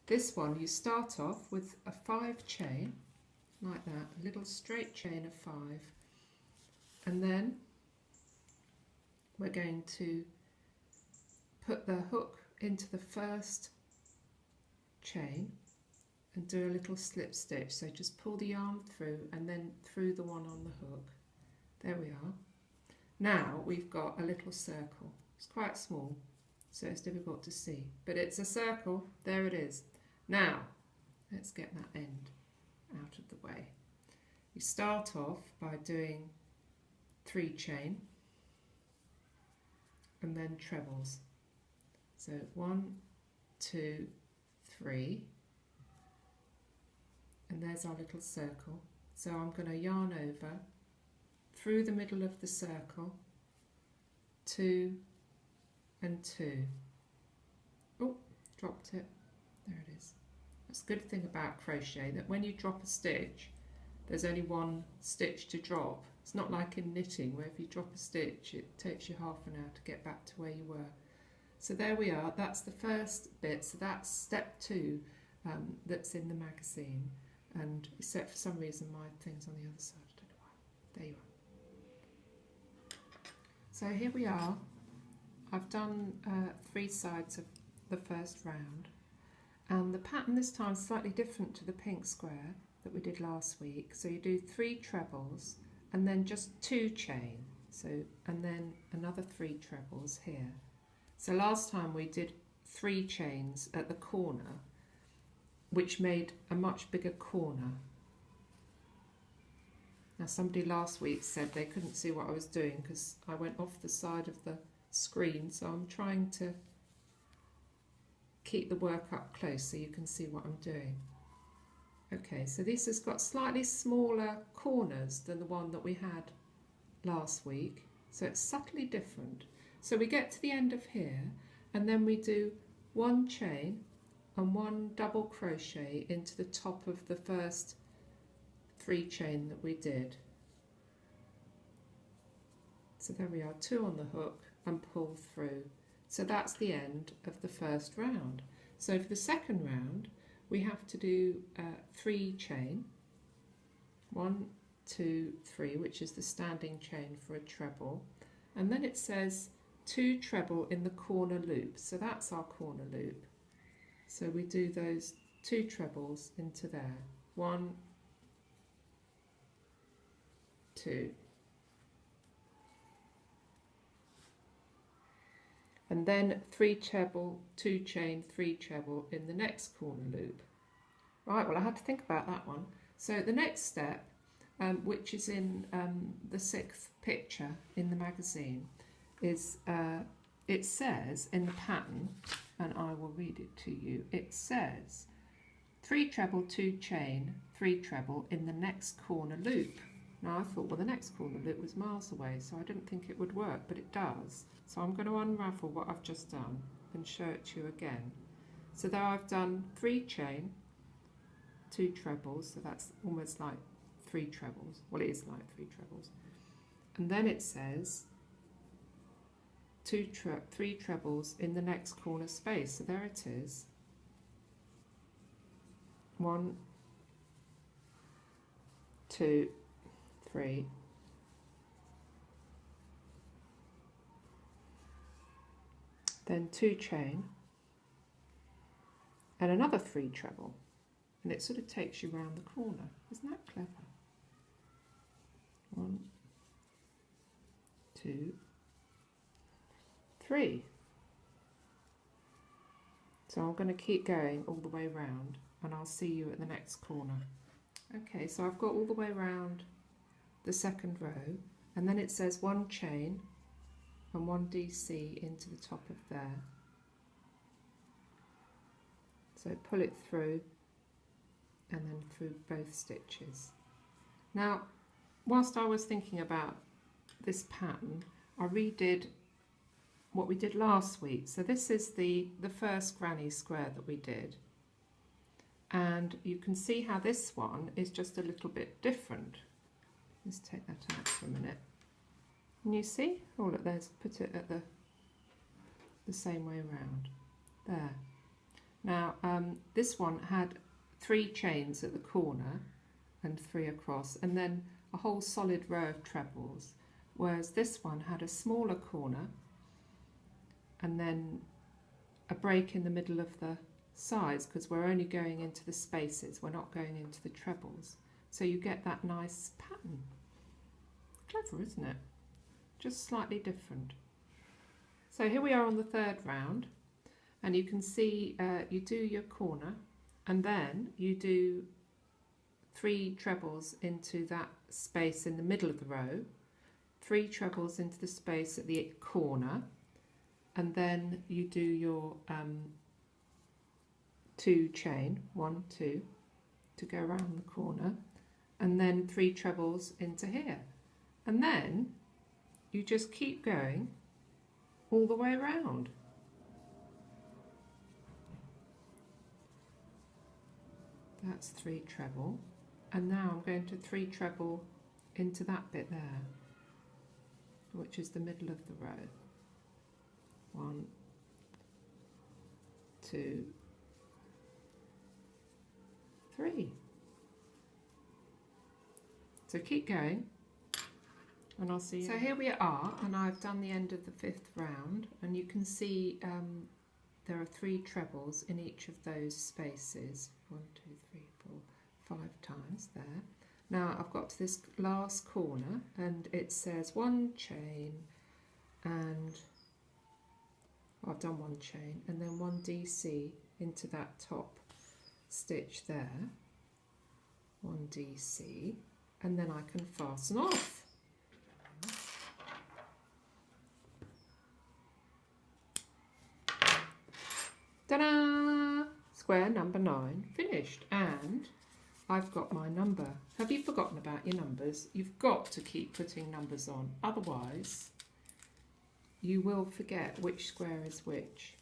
This one you start off with a 5 chain, like that, a little straight chain of 5, and then we're going to put the hook into the first chain and do a little slip stitch. So just pull the yarn through and then through the one on the hook. There we are. Now we've got a little circle. It's quite small, so it's difficult to see, but it's a circle. There it is. Now let's get that end out of the way. You start off by doing 3 chain and then trebles. So 1, 2, 3, and there's our little circle. So I'm going to yarn over through the middle of the circle, 2 and 2. Oh, dropped it. There it is. That's a good thing about crochet, that when you drop a stitch, there's only one stitch to drop. It's not like in knitting, where if you drop a stitch, it takes you half an hour to get back to where you were. So there we are. That's the first bit. So that's step 2 that's in the magazine. And except for some reason my thing's on the other side. I don't know why. There you are. So here we are. I've done 3 sides of the first round. And the pattern this time is slightly different to the pink square that we did last week. So you do 3 trebles and then just 2 chain. So, and then another 3 trebles here. So last time we did 3 chains at the corner, which made a much bigger corner. Now somebody last week said they couldn't see what I was doing because I went off the side of the screen, so I'm trying to keep the work up close so you can see what I'm doing. Okay, so this has got slightly smaller corners than the one that we had last week, so it's subtly different. So we get to the end of here and then we do 1 chain and 1 double crochet into the top of the first 3 chain that we did. So there we are, 2 on the hook and pull through. So that's the end of the first round. So for the second round we have to do 3 chain, 1, 2, 3, which is the standing chain for a treble, and then it says 2 treble in the corner loop. So that's our corner loop. So we do those 2 trebles into there. 1, 2. And then 3 treble, 2 chain, 3 treble in the next corner loop. Right, well I had to think about that one. So the next step, which is in the 6th picture in the magazine, is it says in the pattern, and I will read it to you, it says 3 treble, 2 chain, 3 treble in the next corner loop. Now I thought, well, the next corner loop was miles away, so I didn't think it would work, but it does. So I'm going to unravel what I've just done and show it to you again. So there I've done 3 chain, 2 trebles, so that's almost like 3 trebles. Well, it is like 3 trebles. And then it says 3 trebles in the next corner space. So there it is. 1, 2, 3. Then 2 chain and another 3 treble, and it sort of takes you round the corner. Isn't that clever? 1, 2, 3. So I'm going to keep going all the way round and I'll see you at the next corner. Okay, so I've got all the way round the second row, and then it says 1 chain and 1 DC into the top of there. So pull it through and then through both stitches. Now, whilst I was thinking about this pattern, I redid what we did last week. So this is the first granny square that we did. And you can see how this one is just a little bit different. Let's take that out for a minute. Can you see? Oh look, there's, put it at the same way around. There. Now this one had 3 chains at the corner and 3 across, and then a whole solid row of trebles, whereas this one had a smaller corner and then a break in the middle of the sides, because we're only going into the spaces, we're not going into the trebles, so you get that nice pattern. Clever, isn't it? Just slightly different. So here we are on the 3rd round, and you can see you do your corner and then you do 3 trebles into that space in the middle of the row, 3 trebles into the space at the corner, and then you do your 2 chain, 1, 2, to go around the corner, and then 3 trebles into here, and then you just keep going all the way around. That's 3 treble, and now I'm going to 3 treble into that bit there, which is the middle of the row. 1, 2, 3. So keep going, and I'll see you. So here we are, and I've done the end of the 5th round, and you can see there are 3 trebles in each of those spaces. 1, 2, 3, 4, 5 times there. Now I've got to this last corner, and it says 1 chain, and I've done 1 chain, and then 1 DC into that top stitch there, 1 DC, and then I can fasten off. Ta-da! Square number 9 finished, and I've got my number. Have you forgotten about your numbers? You've got to keep putting numbers on, otherwise you will forget which square is which.